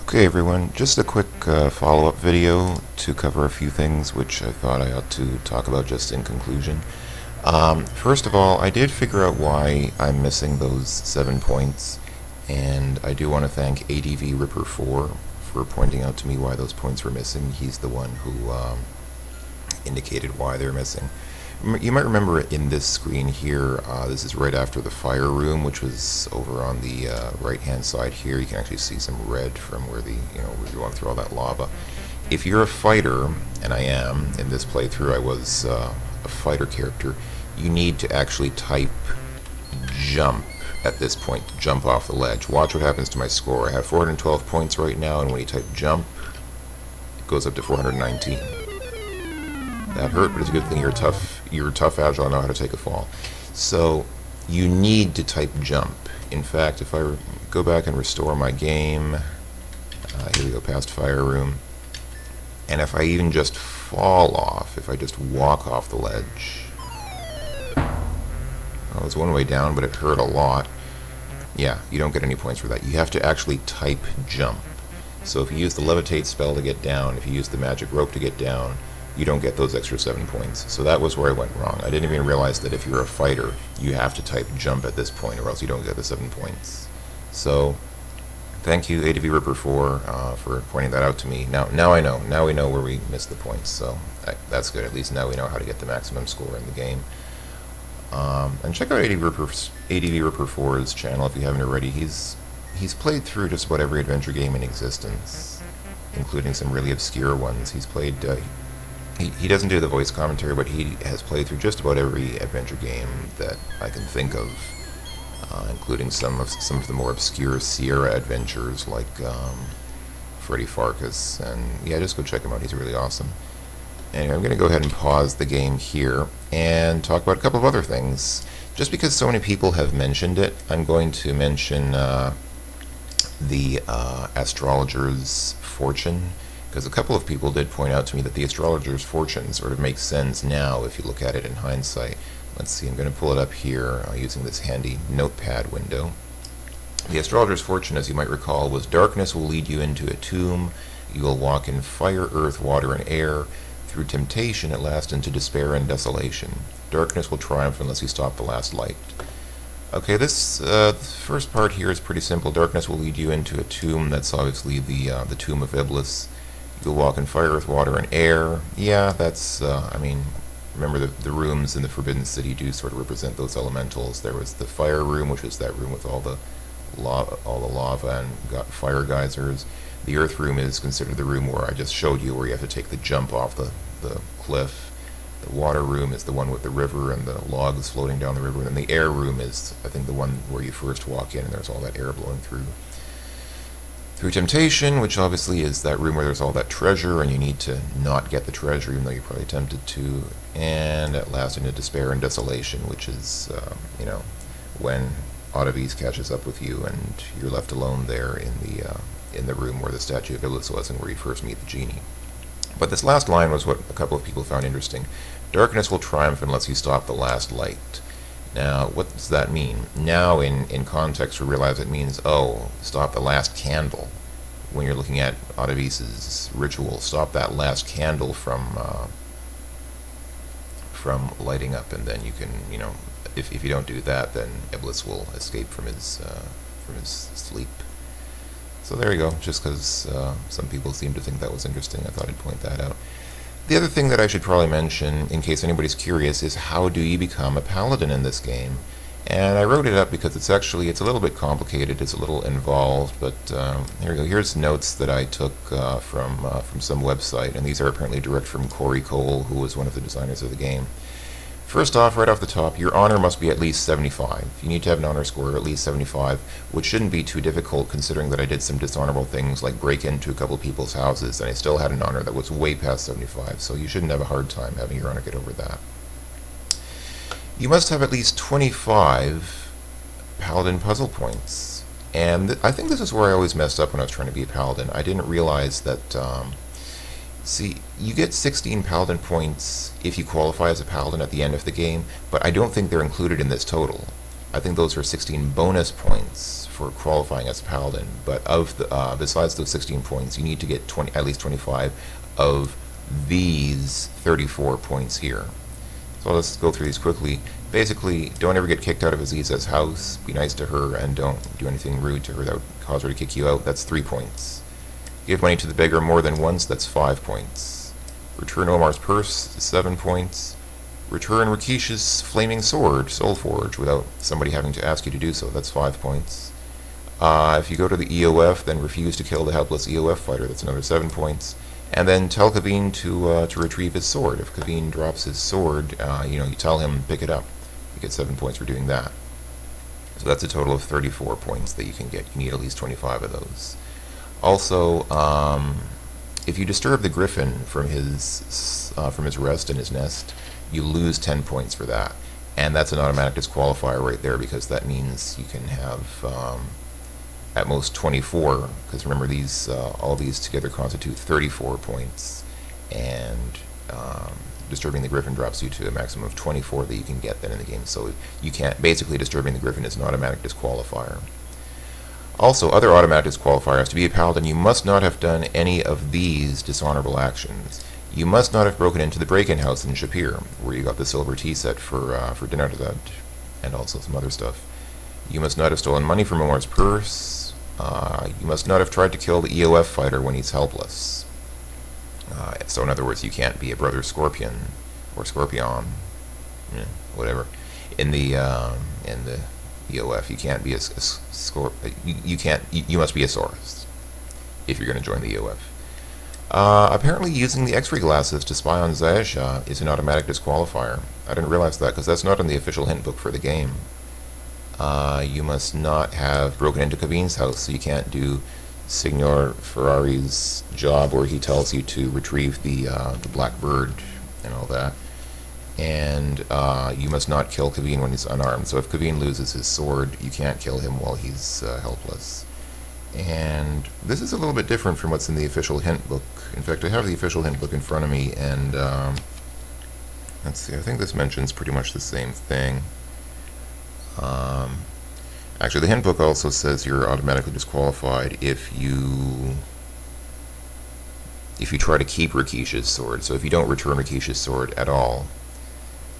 Okay everyone, just a quick follow-up video to cover a few things which I thought I ought to talk about just in conclusion. First of all, I did figure out why I'm missing those 7 points, and I do want to thank ADV Ripper 4 for pointing out to me why those points were missing. He's the one who indicated why they're missing. You might remember in this screen here, this is right after the fire room, which was over on the right hand side here. You can actually see some red from where we're going through all that lava. If you're a fighter, and I am, in this playthrough I was a fighter character, you need to actually type jump at this point to jump off the ledge. Watch what happens to my score. I have 412 points right now, and when you type jump, it goes up to 419. That hurt, but it's a good thing you're tough, agile, and know how to take a fall. So you need to type jump. In fact, if I go back and restore my game, here we go, past fire room, and if I even just fall off, if I just walk off the ledge, well, it's one way down, but it hurt a lot. Yeah, you don't get any points for that. You have to actually type jump. So if you use the levitate spell to get down, if you use the magic rope to get down, you don't get those extra 7 points. So that was where I went wrong. I didn't even realize that if you're a fighter, you have to type jump at this point or else you don't get the 7 points. So thank you, ADV Ripper 4, for pointing that out to me. Now I know. Now we know where we missed the points. So that's good. At least now we know how to get the maximum score in the game. And check out ADV Ripper 4's channel if you haven't already. He's played through just about every adventure game in existence, including some really obscure ones. He's played... He doesn't do the voice commentary, but he has played through just about every adventure game that I can think of, including some of the more obscure Sierra adventures like Freddy Farkas. And yeah, just go check him out. He's really awesome. Anyway, I'm going to go ahead and pause the game here and talk about a couple of other things. Just because so many people have mentioned it, I'm going to mention the astrologer's fortune. Because a couple of people did point out to me that the astrologer's fortune sort of makes sense now if you look at it in hindsight. Let's see, I'm going to pull it up here using this handy notepad window. The astrologer's fortune, as you might recall, was darkness will lead you into a tomb. You will walk in fire, earth, water, and air. Through temptation, at last into despair and desolation. Darkness will triumph unless you stop the last light. Okay, this first part here is pretty simple. Darkness will lead you into a tomb. That's obviously the tomb of Iblis. You'll walk in fire, earth, water, and air. Yeah, that's, I mean, remember the rooms in the Forbidden City do sort of represent those elementals. There was the fire room, which was that room with all the lava and fire geysers. The earth room is considered the room where I just showed you, where you have to take the jump off the cliff. The water room is the one with the river and the logs floating down the river. And then the air room is, I think, the one where you first walk in and there's all that air blowing through. Through temptation, which obviously is that room where there's all that treasure and you need to not get the treasure even though you're probably tempted to. And at last into despair and desolation, which is, when Oddities catches up with you and you're left alone there in the room where the statue of Iblis was and where you first meet the genie. But this last line was what a couple of people found interesting. Darkness will triumph unless you stop the last light. Now, what does that mean? Now, in context, we realize it means, oh, stop the last candle. When you're looking at Oddivis's ritual, stop that last candle from lighting up, and then you can, if you don't do that, then Iblis will escape from his sleep. So there you go. Just because some people seem to think that was interesting, I thought I'd point that out. The other thing that I should probably mention, in case anybody's curious, is how do you become a paladin in this game? And I wrote it up because it's a little bit complicated, it's a little involved, but here we go. Here's notes that I took from some website, and these are apparently direct from Corey Cole, who was one of the designers of the game. First off, right off the top, your honor must be at least 75. You need to have an honor score of at least 75, which shouldn't be too difficult considering that I did some dishonorable things like break into a couple people's houses, and I still had an honor that was way past 75, so you shouldn't have a hard time having your honor get over that. You must have at least 25 paladin puzzle points, and I think this is where I always messed up when I was trying to be a paladin. I didn't realize that see, you get 16 paladin points if you qualify as a paladin at the end of the game, but I don't think they're included in this total. I think those are 16 bonus points for qualifying as a paladin, but of the besides those 16 points, you need to get at least 25 of these 34 points here. So let's go through these quickly. Basically, don't ever get kicked out of Aziza's house. Be nice to her and don't do anything rude to her that would cause her to kick you out. That's 3 points. Give money to the beggar more than once. That's 5 points. Return Omar's purse. 7 points. Return Rakish's flaming sword, Soulforge, without somebody having to ask you to do so. That's 5 points. If you go to the EOF, then refuse to kill the helpless EOF fighter. That's another 7 points. And then tell Kaveen to retrieve his sword. If Kaveen drops his sword, you tell him pick it up. You get 7 points for doing that. So that's a total of 34 points that you can get. You need at least 25 of those. Also, if you disturb the griffin from his rest in his nest, you lose 10 points for that. And that's an automatic disqualifier right there, because that means you can have at most 24, because remember these all these together constitute 34 points, and disturbing the griffin drops you to a maximum of 24 that you can get then in the game. So you can't, basically disturbing the griffin is an automatic disqualifier. Also, other automatic disqualifiers: to be a paladin, you must not have done any of these dishonorable actions. You must not have broken into the break-in house in Shapir, where you got the silver tea set for Dinardad, and also some other stuff. You must not have stolen money from Omar's purse. You must not have tried to kill the EOF fighter when he's helpless. So in other words, you can't be a brother Scorpion, or Scorpion, whatever. In the EOF, you can't be you must be a Saurus if you're going to join the EOF. Apparently using the X-ray glasses to spy on Zayasha is an automatic disqualifier. I didn't realize that, because that's not in the official hint book for the game. You must not have broken into Kaveen's house, so you can't do Signor Ferrari's job where he tells you to retrieve the black bird and all that. And you must not kill Kaveen when he's unarmed. So if Kaveen loses his sword, you can't kill him while he's helpless. And this is a little bit different from what's in the official hint book. In fact, I have the official hint book in front of me, and let's see, I think this mentions pretty much the same thing. Actually, the hint book also says you're automatically disqualified if you try to keep Rakish's sword. So if you don't return Rakish's sword at all,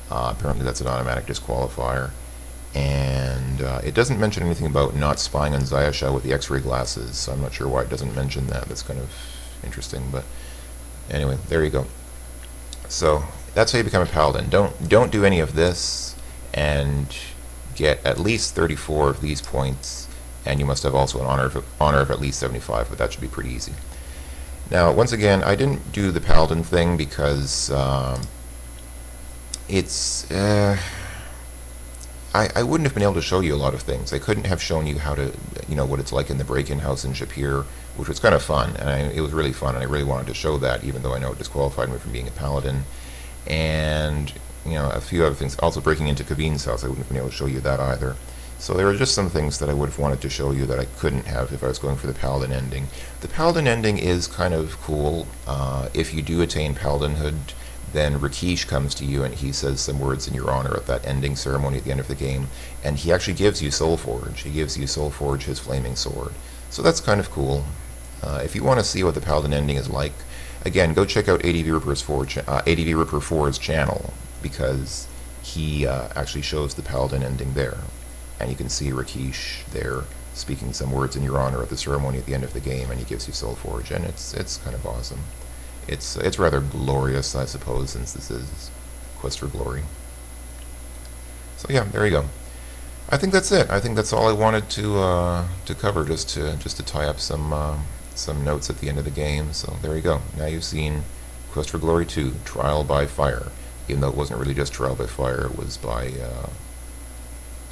apparently that's an automatic disqualifier. And it doesn't mention anything about not spying on Zayasha with the X-ray glasses, so I'm not sure why it doesn't mention that. That's kind of interesting, but anyway, there you go. So that's how you become a paladin. Don't do any of this, and get at least 34 of these points, and you must have also an honor of at least 75, but that should be pretty easy. Now, once again, I didn't do the paladin thing because it's I wouldn't have been able to show you a lot of things. I couldn't have shown you how to, what it's like in the break-in house in Shapir, which was kind of fun, and it was really fun, and I really wanted to show that, even though I know it disqualified me from being a paladin. And, a few other things. Also, breaking into Kaveen's house, I wouldn't have been able to show you that either. So there were just some things that I would have wanted to show you that I couldn't have if I was going for the paladin ending. The paladin ending is kind of cool. If you do attain paladinhood, then Rakish comes to you and he says some words in your honor at that ending ceremony at the end of the game, and he actually gives you Soulforge. He gives you Soulforge, his flaming sword. So that's kind of cool. If you want to see what the paladin ending is like, again, go check out ADV Ripper 4's channel, because he actually shows the paladin ending there, and you can see Rakish there speaking some words in your honor at the ceremony at the end of the game, and he gives you Soulforge, and it's kind of awesome. It's rather glorious, I suppose, since this is Quest for Glory. So yeah, there you go. I think that's it. I think that's all I wanted to cover, just to tie up some notes at the end of the game. So there you go. Now you've seen Quest for Glory 2, Trial by Fire. Even though it wasn't really just Trial by Fire, it was by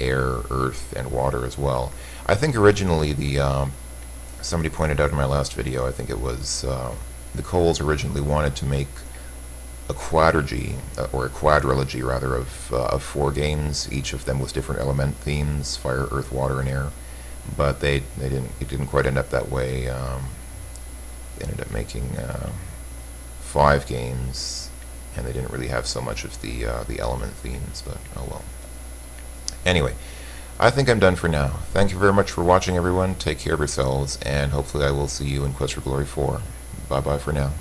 air, earth, and water as well. I think originally somebody pointed out in my last video, I think it was the Coles originally wanted to make a quadrilogy, or a quadrilogy rather, of 4 games, each of them with different element themes: fire, earth, water, and air. But it didn't quite end up that way. They ended up making 5 games, and they didn't really have so much of the element themes. But oh well. Anyway, I think I'm done for now. Thank you very much for watching, everyone. Take care of yourselves, and hopefully I will see you in Quest for Glory 4. Bye-bye for now.